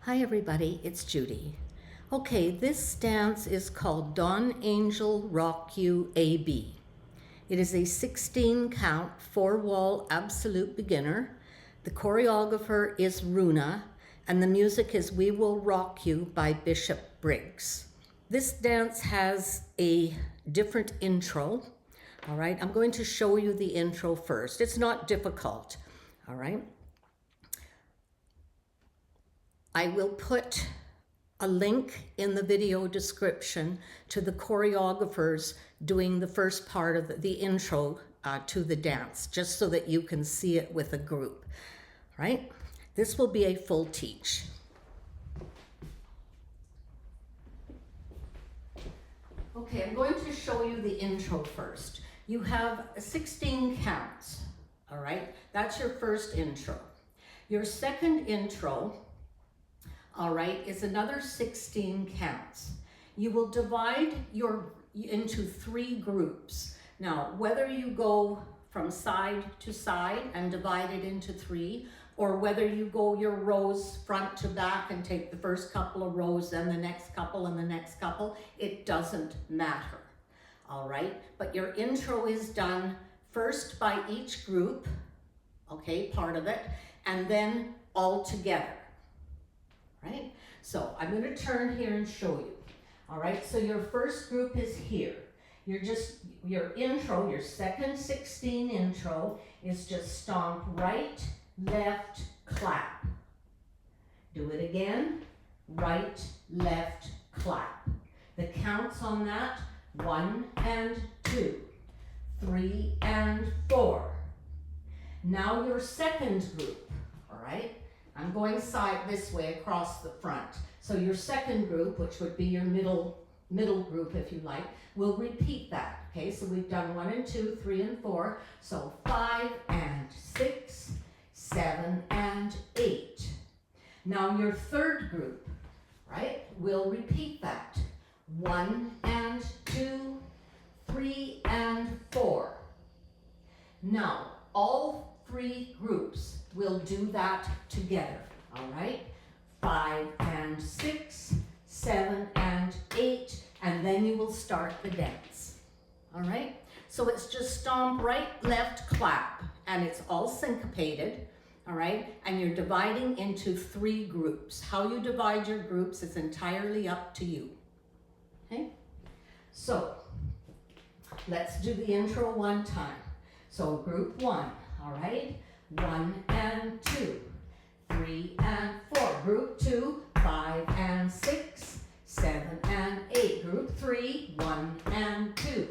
Hi everybody, it's Judy. Okay, this dance is called Dawn Angel Rock You AB. It is a 16 count, 4-wall absolute beginner. The choreographer is Runa, and the music is We Will Rock You by Bishop Briggs. This dance has a different intro. All right, I'm going to show you the intro first. It's not difficult. All right. I will put a link in the video description to the choreographers doing the first part of the intro to the dance, just so that you can see it with a group, right? This will be a full teach. Okay, I'm going to show you the intro first. You have 16 counts, all right? That's your first intro. Your second intro, all right, is another 16 counts. You will divide into 3 groups. Now, whether you go from side to side and divide it into 3, or whether you go your rows front to back and take the first couple of rows, then the next couple and the next couple, it doesn't matter, all right? But your intro is done first by each group, okay, part of it, and then all together. Right? So I'm going to turn here and show you. All right, so your first group is here. Your intro, your second 16 intro is just stomp right, left, clap. Do it again, right, left, clap. The counts on that, 1 and 2, 3 and 4. Now your second group, all right? I'm going side this way across the front. So your second group, which would be your middle group if you like, will repeat that. Okay, so we've done 1 and 2, 3 and 4. So 5 and 6, 7 and 8. Now your third group, right, will repeat that. 1 and 2, 3 and 4. Now all 3 groups will do that together, all right? 5 and 6, 7 and 8, and then you will start the dance, all right? So it's just stomp right, left, clap, and it's all syncopated, all right? And you're dividing into 3 groups. How you divide your groups is entirely up to you, okay? So let's do the intro one time. So group 1, all right? 1 and 2, 3 and 4. Group 2, 5 and 6, 7 and 8. Group 3, 1 and 2,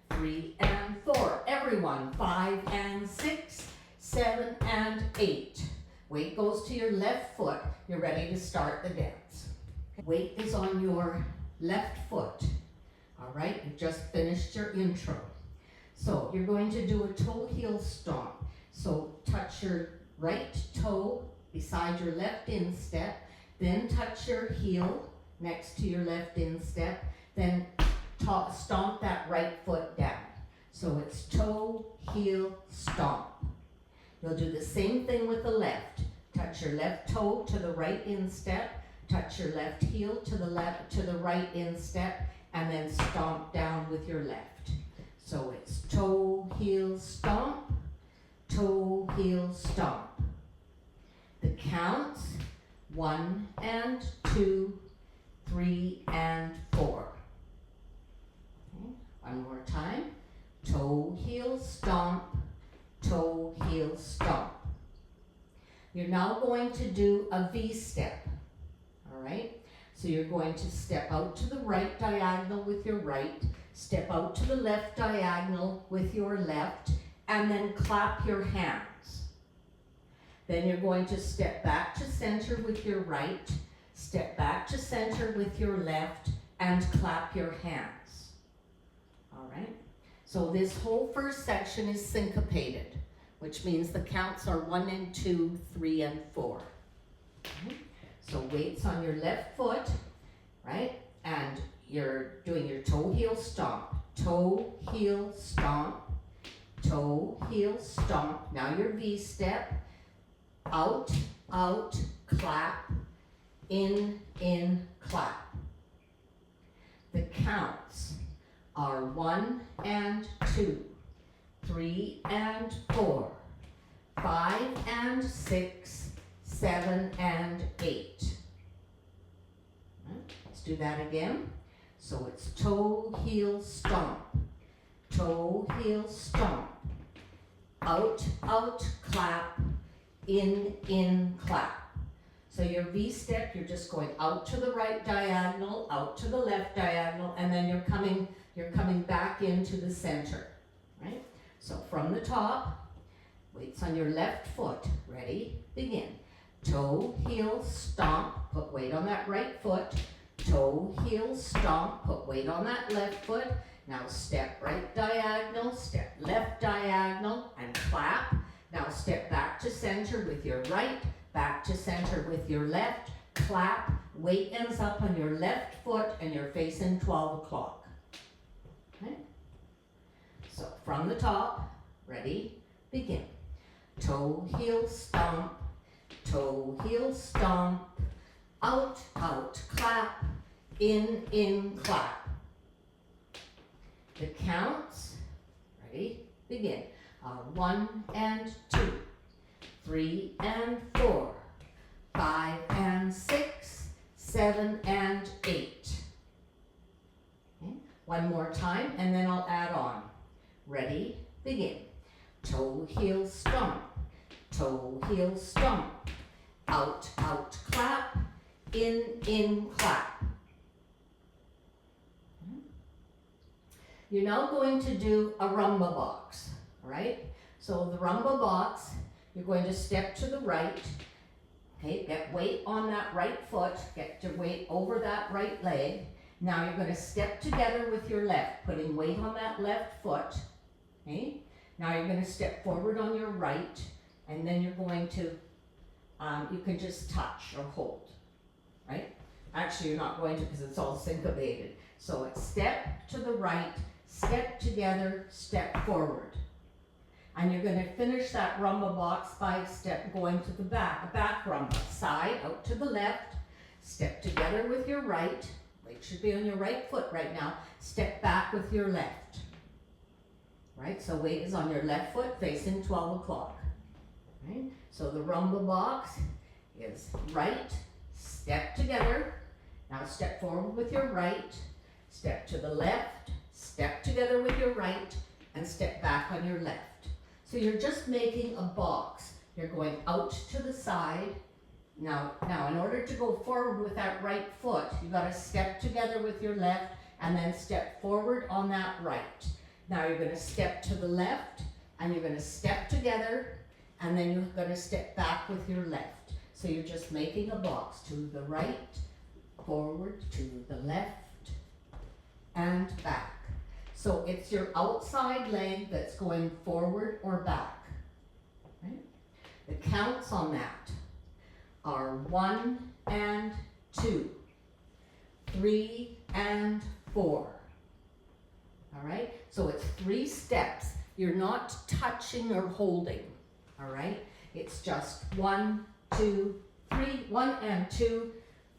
3 and 4. Everyone, 5 and 6, 7 and 8. Weight goes to your left foot. You're ready to start the dance. Weight is on your left foot. All right, you just finished your intro. So you're going to do a toe heel stomp. So touch your right toe beside your left instep, then touch your heel next to your left instep, then stomp that right foot down. So it's toe, heel, stomp. You'll do the same thing with the left. Touch your left toe to the right instep, touch your left heel to the right instep, and then stomp down with your left. So it's toe, heel, stomp, toe, heel, stomp. The counts, 1 and 2, 3 and 4. Okay. One more time. Toe, heel, stomp, toe, heel, stomp. You're now going to do a V-step, all right? So you're going to step out to the right diagonal with your right, step out to the left diagonal with your left, and then clap your hands. Then you're going to step back to center with your right, step back to center with your left, and clap your hands. All right? So this whole first section is syncopated, which means the counts are 1 and 2, 3 and 4. Okay? So weight's on your left foot, right? And you're doing your toe, heel, stomp. Toe, heel, stomp. Toe, heel, stomp. Now your V-step. Out, out, clap, in, clap. The counts are 1 and 2, 3 and 4, 5 and 6, 7 and 8. Let's do that again. So it's toe, heel, stomp, toe, heel, stomp, out, clap, in, clap. So your V step, you're just going out to the right diagonal, out to the left diagonal, and then you're coming back into the center, right? So from the top, weights on your left foot. Ready? Begin. Toe, heel, stomp, put weight on that right foot. Toe, heel, stomp, put weight on that left foot. Now step right diagonal, step left diagonal, and clap. Now step back to center with your right, back to center with your left, clap, weight ends up on your left foot and you're facing 12 o'clock. Okay? So from the top, ready, begin. Toe, heel, stomp, toe, heel, stomp, out, clap, in, clap. The counts, ready, begin, are 1 and 2, 3 and 4, 5 and 6, 7 and 8. Okay. One more time and then I'll add on. Ready, begin. Toe, heel, stomp, toe, heel, stomp, out, clap, in, clap. You're now going to do a rumba box, all right? So the rumba box, you're going to step to the right, okay? Get weight on that right foot, get your weight over that right leg. Now you're going to step together with your left, putting weight on that left foot, okay? Now you're going to step forward on your right, and then you're going to, you can just touch or hold, right? Actually, you're not going to because it's all syncopated. So it's step to the right, step together, step forward. And you're going to finish that rumba box by going to the back, a back rumba. Side, out to the left, step together with your right, weight should be on your right foot right now, step back with your left. Right, so weight is on your left foot facing 12 o'clock. Right, so the rumba box is right, step together, now step forward with your right, step to the left, step together with your right, and step back on your left. So you're just making a box. You're going out to the side. Now in order to go forward with that right foot, you got to step together with your left and then step forward on that right. Now you're going to step to the left and you're going to step together and then you're going to step back with your left. So you're just making a box to the right, forward, to the left, and back. So it's your outside leg that's going forward or back. Right? The counts on that are 1 and 2, 3 and 4. All right? So it's 3 steps. You're not touching or holding. All right? It's just 1, 2, 3, 1 and 2,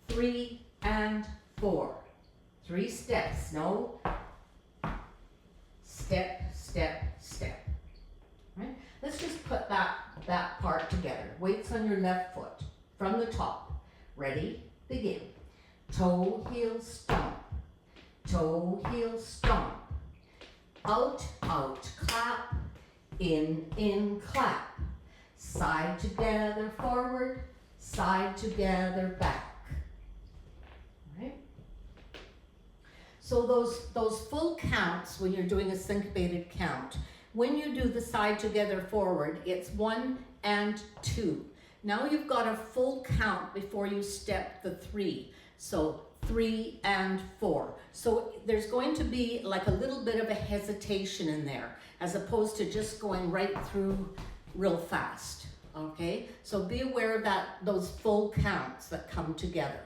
3 and 4. 3 steps. No. Step, step, step. Right? Let's just put that part together. Weights on your left foot from the top. Ready? Begin. Toe, heel, stomp. Toe, heel, stomp. Out, clap. In, clap. Side together, forward. Side together, back. So those full counts, when you're doing a syncopated count, when you do the side together forward, it's 1 and 2. Now you've got a full count before you step the 3. So 3 and 4. So there's going to be like a little bit of a hesitation in there, as opposed to just going right through real fast, okay? So be aware of that, those full counts that come together.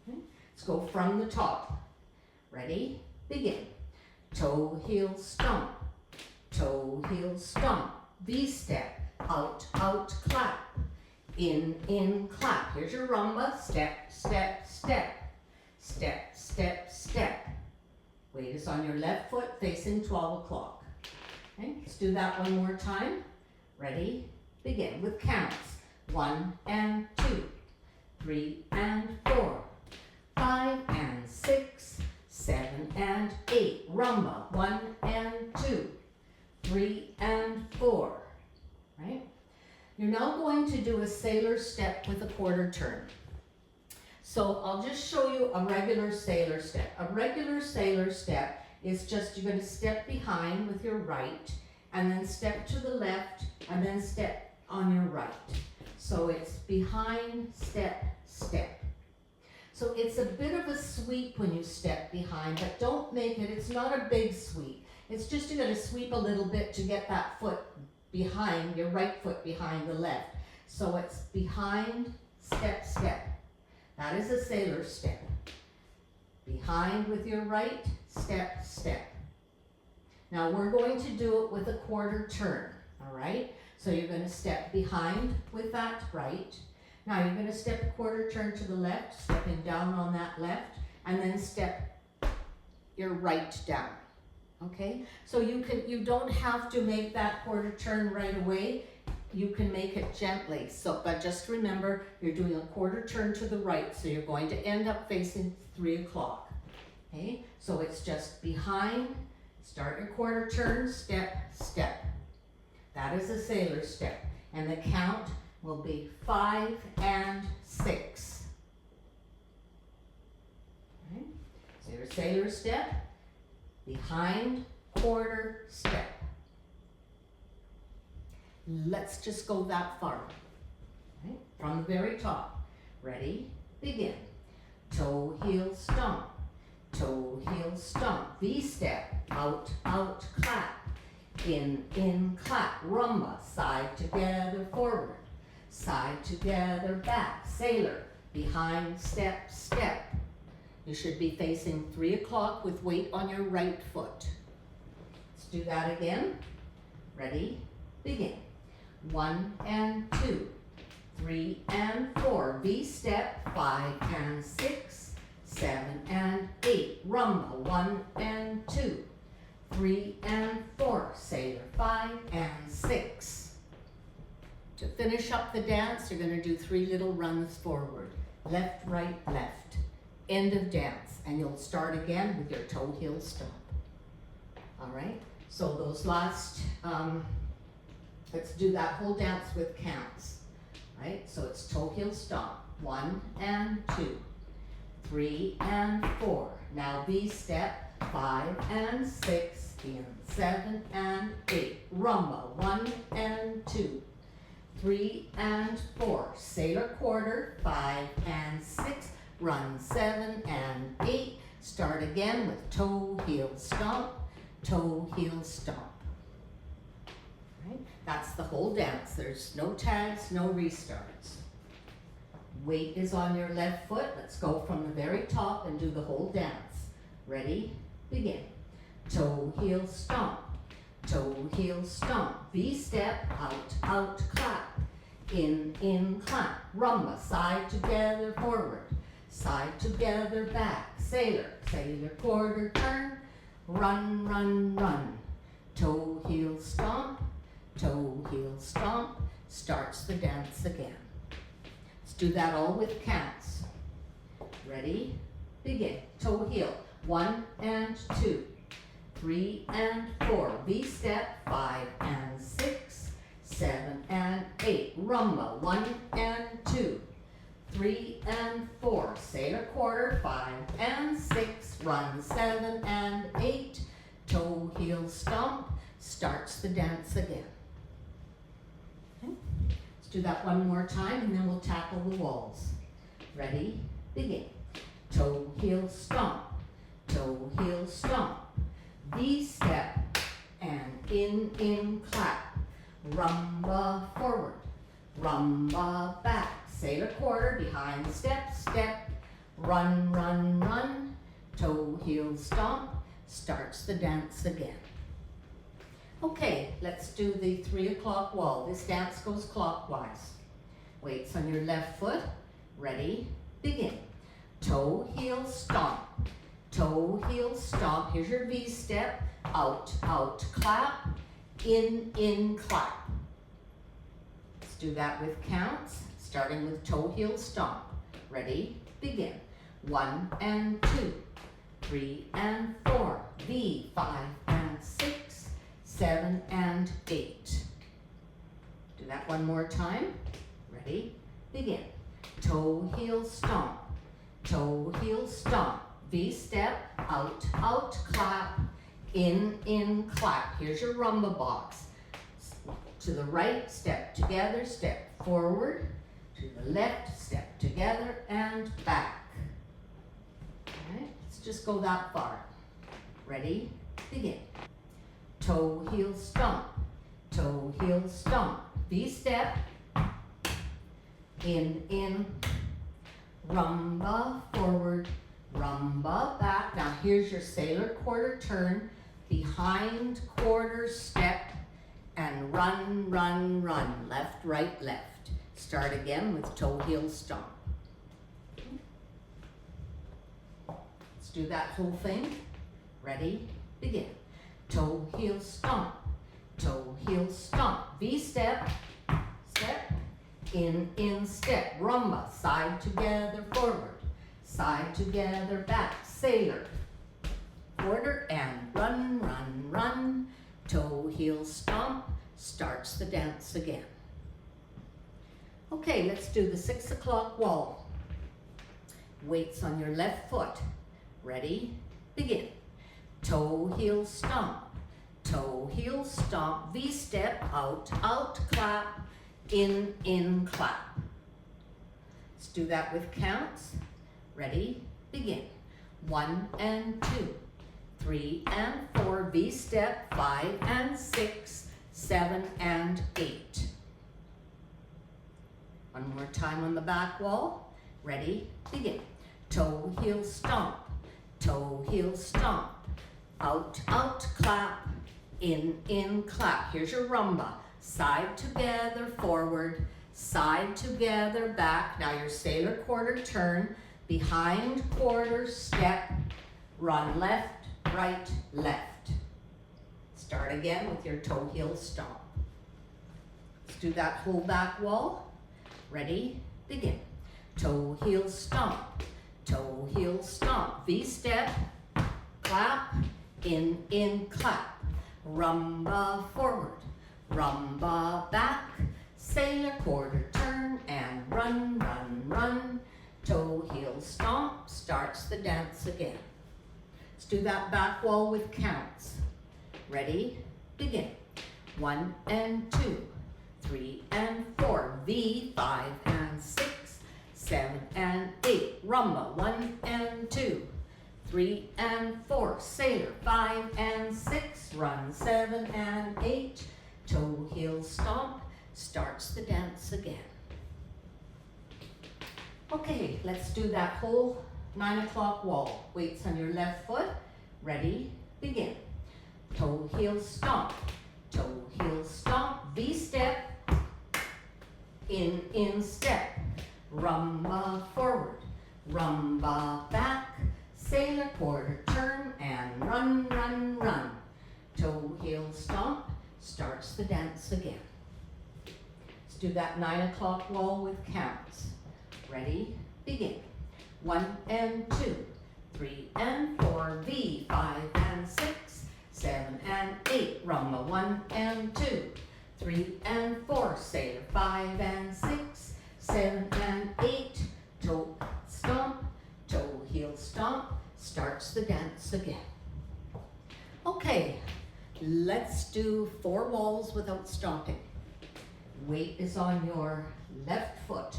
Okay? Let's go from the top. Ready? Begin. Toe, heel, stomp. Toe, heel, stomp. V step. Out, clap. in, clap. Here's your rumba. Step, step, step. Step, step, step. Weight is on your left foot facing 12 o'clock. Okay, let's do that one more time. Ready? Begin with counts. 1 and 2, 3 and 4, 5 and 6, 7 and 8. Rumba. 1 and 2, 3 and 4. Right? You're now going to do a sailor step with a quarter turn. So I'll just show you a regular sailor step. A regular sailor step is just you're going to step behind with your right and then step to the left and then step on your right. So it's behind, step, step. So it's a bit of a sweep when you step behind, but don't make it, it's not a big sweep. It's just you're going to sweep a little bit to get that foot behind, your right foot behind the left. So it's behind, step, step. That is a sailor step. Behind with your right, step, step. Now we're going to do it with a quarter turn, all right? So you're going to step behind with that right. Now you're going to step a quarter turn to the left, stepping down on that left, and then step your right down, okay? So you don't have to make that quarter turn right away. You can make it gently. So, but just remember, you're doing a quarter turn to the right, so you're going to end up facing 3 o'clock. Okay? So it's just behind, start your quarter turn, step, step. That is a sailor step. And the count will be 5 and 6. Okay? So your sailor step, behind, quarter, step. Let's just go that far, right? From the very top. Ready? Begin. Toe, heel, stomp. Toe, heel, stomp. V-step. Out, out, clap. In, clap. Rumba. Side together, forward. Side together, back. Sailor. Behind, step, step. You should be facing 3 o'clock with weight on your right foot. Let's do that again. Ready? Begin. 1 and 2, 3 and 4, V-step, 5 and 6, 7 and 8, rumba, 1 and 2, 3 and 4, sailor, 5 and 6. To finish up the dance, you're going to do 3 little runs forward, left, right, left, end of dance, and you'll start again with your toe, heel, stomp. All right, so those last, let's do that whole dance with counts, right? So it's toe, heel, stomp. 1 and 2, 3 and 4. Now V-step, 5 and 6, in 7 and 8. Rumba, 1 and 2, 3 and 4. Sailor quarter, 5 and 6. Run 7 and 8. Start again with toe, heel, stomp, toe, heel, stomp. Right? That's the whole dance. There's no tags, no restarts. Weight is on your left foot. Let's go from the very top and do the whole dance. Ready? Begin. Toe, heel, stomp. Toe, heel, stomp. V-step, out, out, clap. In, clap. Rumba, side together, forward. Side together, back. Sailor, sailor, quarter turn. Run, run, run. Toe, heel, stomp. Toe, heel, stomp, starts the dance again. Let's do that all with counts. Ready? Begin. Toe, heel. 1 and 2, 3 and 4. V-step. 5 and 6, 7 and 8. Rumba. 1 and 2, 3 and 4. Sailor quarter. 5 and 6. Run 7 and 8. Toe, heel, stomp, starts the dance again. Let's do that one more time and then we'll tackle the walls. Ready? Begin. Toe, heel, stomp. Toe, heel, stomp. V-step and in, clap. Rumba forward. Rumba back. Sailor quarter, behind step, step. Run, run, run. Toe, heel, stomp. Starts the dance again. Okay, let's do the 3 o'clock wall. This dance goes clockwise. Weights on your left foot. Ready, begin. Toe, heel, stomp. Toe, heel, stomp. Here's your V step. Out, out, clap. In, clap. Let's do that with counts, starting with toe, heel, stomp. Ready, begin. 1 and 2, 3 and 4, V, 5 and 6, 7 and 8. Do that one more time. Ready, begin. Toe, heel, stomp. Toe, heel, stomp. V step, out, out, clap. In, clap. Here's your rumba box. To the right, step together, step forward. To the left, step together and back. Okay, let's just go that far. Ready, begin. Toe, heel, stomp. Toe, heel, stomp. V step. In, rumba, forward, rumba, back. Now here's your sailor quarter turn, behind quarter step, and run, run, run. Left, right, left. Start again with toe, heel, stomp. Let's do that whole thing. Ready, begin. Toe, heel, stomp. Toe, heel, stomp. V step, step, in, step. Rumba, side together, forward. Side together, back. Sailor. Quarter and run, run, run. Toe, heel, stomp. Starts the dance again. Okay, let's do the 6 o'clock wall. Weights on your left foot. Ready, begin. Toe, heel, stomp. Toe, heel, stomp. V step, out, out, clap. In, clap. Let's do that with counts. Ready, begin. 1 and 2, 3 and 4, V step, 5 and 6, 7 and 8. One more time on the back wall. Ready, begin. Toe, heel, stomp. Toe, heel, stomp. Out, out, clap. In, clap. Here's your rumba. Side together, forward. Side together, back. Now your sailor quarter turn. Behind quarter step. Run left, right, left. Start again with your toe, heel, stomp. Let's do that whole back wall. Ready, begin. Toe, heel, stomp. Toe, heel, stomp. V step, clap, in, clap. Rumba forward, rumba back. Sailor quarter turn and run, run, run. Toe, heel, stomp. Starts the dance again. Let's do that back wall with counts. Ready, begin. 1 and 2, 3 and 4, V, 5 and 6, 7 and 8, rumba, 1 and 2, 3 and 4, sailor, 5 and 6, run, 7 and 8, toe, heel, stomp, starts the dance again. Okay, let's do that whole 9 o'clock wall. Weights on your left foot. Ready, begin. Toe, heel, stomp. Toe, heel, stomp. V step. In, step. Rumba forward. Rumba back. Sailor quarter turn and run, run, run. Toe, heel, stomp. Starts the dance again. Let's do that 9 o'clock wall with counts. Ready, begin. 1 and 2, 3 and 4, V, 5 and 6, 7 and 8, rumba, 1 and 2, 3 and 4, sailor, 5 and 6, 7 and 8, toe, stomp, toe, heel, stomp, starts the dance again. Okay, let's do 4 walls without stopping. Weight is on your left foot,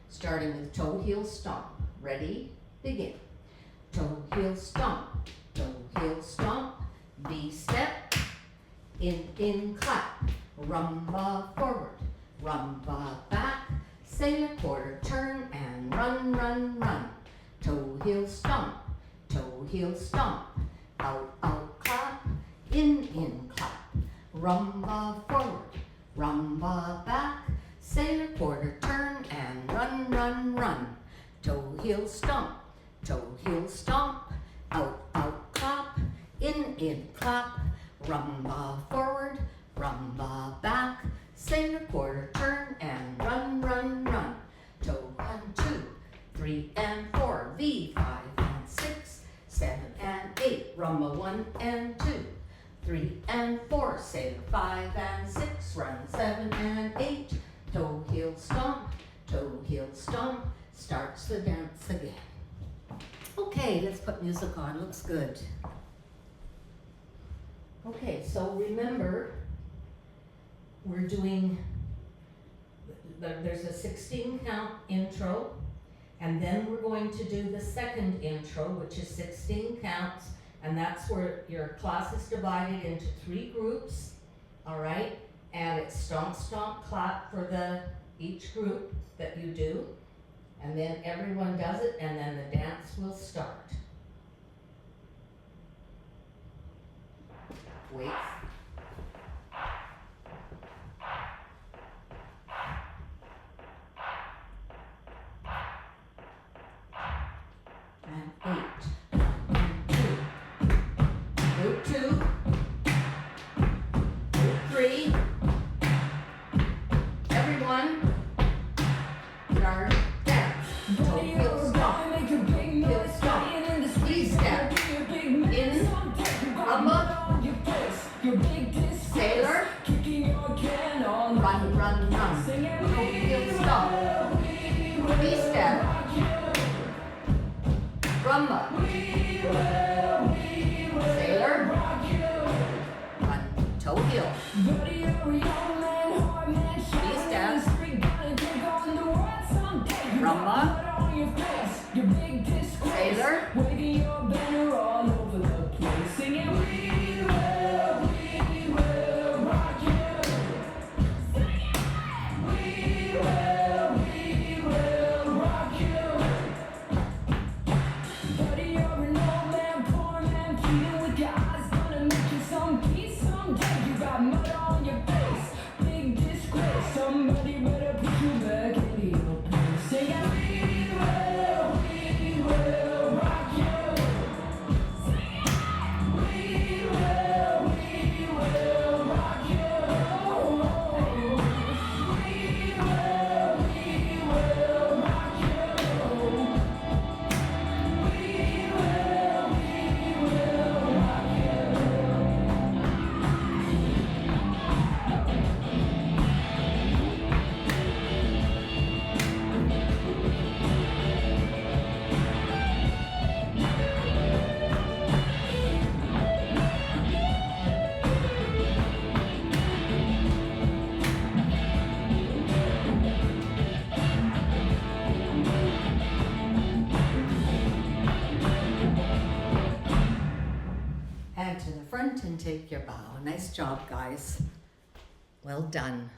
starting with toe, heel, stomp. Ready, begin. Toe, heel, stomp. Toe, heel, stomp. V step. In, clap. Rumba forward. Rumba back. Sailor quarter turn and run, run, run. Toe, heel, stomp. Toe, heel, stomp. Out, out, clap. In, clap. Rumba forward. Rumba back. sailor quarter turn and run, run, run. Toe heel stomp, out, out, clap, in, clap, rumba forward, rumba back, sailor quarter turn and run, run, run. Toe 1, 2, 3 and 4, V 5 and 6, 7 and 8, rumba 1 and 2, 3 and 4, sailor 5 and 6, run 7 and 8, toe heel stomp, starts the dance again. Okay, let's put music on, looks good. Okay, so remember, we're doing, there's a 16 count intro, and then we're going to do the second intro, which is 16 counts, and that's where your class is divided into 3 groups, all right? And it's stomp, stomp, clap for each group that you do, and then everyone does it, and then the dance will start. Wait. And 8, 2, 2, 3, everyone, start dance, toe heel stomp, heel stomp, E-step, in, rumba, sailor, run, run, run, toe heel stomp, E-step, rumba, sailor, run, toe heel, E-step, rumba, sailor, and to the front and take your bow. Nice job, guys. Well done.